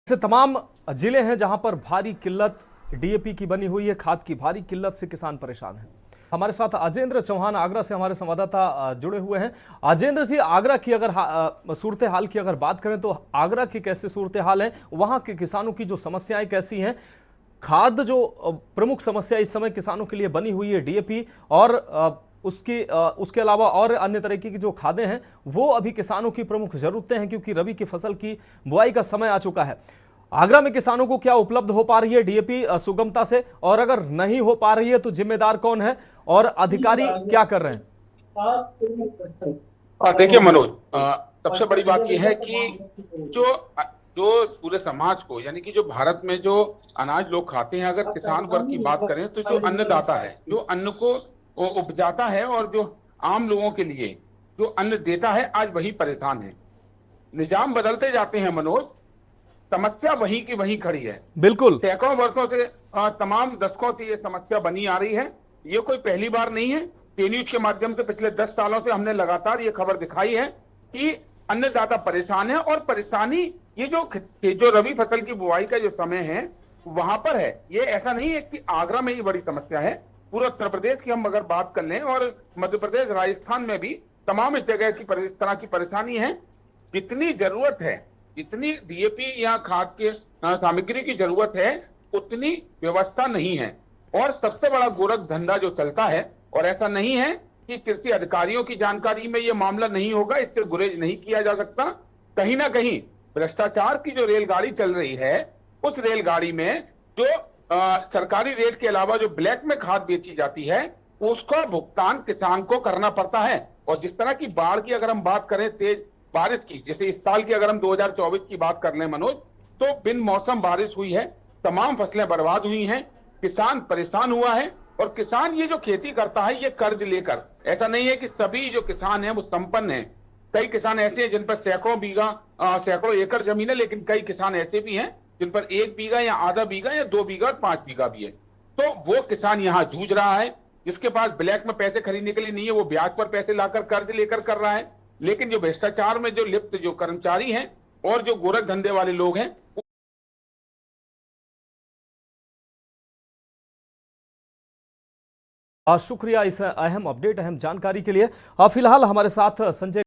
ऐसे तमाम जिले हैं जहां पर भारी किल्लत डीएपी की बनी हुई है। खाद की भारी किल्लत से किसान परेशान हैं। हमारे साथ अजेंद्र चौहान आगरा से हमारे संवाददाता जुड़े हुए हैं। अजेंद्र जी, आगरा की अगर सूरत हाल की अगर बात करें तो आगरा की कैसे सूरत हाल है, वहां के किसानों की जो समस्याएं कैसी हैं? खाद जो प्रमुख समस्या इस समय किसानों के लिए बनी हुई है डीएपी, और उसके अलावा और अन्य तरीके की जो खादें हैं वो अभी किसानों की प्रमुख जरूरतें हैं, क्योंकि रबी की फसल की बुआई का समय आ चुका है। आगरा में किसानों को क्या उपलब्ध हो पा रही है डीएपी सुगमता से, और अगर नहीं हो पा रही है तो जिम्मेदार कौन है और अधिकारी क्या कर रहे हैं? देखिए मनोज, सबसे बड़ी बात यह है कि जो जो पूरे समाज को, यानी कि जो भारत में जो अनाज लोग खाते हैं, अगर किसान वर्ग की बात करें तो जो अन्नदाता है, जो अन्न को उपजाता है और जो आम लोगों के लिए जो अन्न देता है, आज वही परेशान है। निजाम बदलते जाते हैं मनोज, समस्या वही की वही खड़ी है। बिल्कुल। सैकड़ों वर्षों से, तमाम दशकों से ये समस्या बनी आ रही है। ये कोई पहली बार नहीं है। के न्यूज के माध्यम से पिछले 10 सालों से हमने लगातार ये खबर दिखाई है कि अन्नदाता परेशान है, और परेशानी ये जो रबी फसल की बुआई का जो समय है वहां पर है। ये ऐसा नहीं है कि आगरा में ही बड़ी समस्या है, पूरे उत्तर प्रदेश की हम अगर बात कर लें, और मध्य प्रदेश, राजस्थान में भी तमाम इस जगह की इस तरह की परेशानी है। जितनी जरूरत है, जितनी डीएपी या खाद के सामग्री की जरूरत है, उतनी व्यवस्था नहीं है। और सबसे बड़ा गोरख धंधा जो चलता है, और ऐसा नहीं है कि कृषि अधिकारियों की जानकारी में यह मामला नहीं होगा, इससे गुरेज नहीं किया जा सकता। कहीं ना कहीं भ्रष्टाचार की जो रेलगाड़ी चल रही है, उस रेलगाड़ी में जो सरकारी रेट के अलावा जो ब्लैक में खाद बेची जाती है, उसका भुगतान किसान को करना पड़ता है। और जिस तरह की बाढ़ की अगर हम बात करें, तेज बारिश की, जैसे इस साल की अगर हम 2024 की बात कर लें मनोज, तो बिन मौसम बारिश हुई है, तमाम फसलें बर्बाद हुई हैं, किसान परेशान हुआ है। और किसान ये जो खेती करता है ये कर्ज लेकर, ऐसा नहीं है कि सभी जो किसान हैं वो संपन्न हैं। कई किसान ऐसे हैं जिन पर सैकड़ों एकड़ जमीन है, लेकिन कई किसान ऐसे भी हैं जिन पर 1 बीघा या आधा बीघा या 2 बीघा और 5 बीघा भी है। तो वो किसान यहाँ जूझ रहा है। जिसके पास ब्लैक में पैसे खरीदने के लिए नहीं है, वो ब्याज पर पैसे लाकर कर्ज लेकर कर रहा है। लेकिन जो भ्रष्टाचार में जो लिप्त जो कर्मचारी हैं और जो गोरख धंधे वाले लोग हैं, शुक्रिया इस अहम अपडेट, अहम जानकारी के लिए। फिलहाल हमारे साथ संजय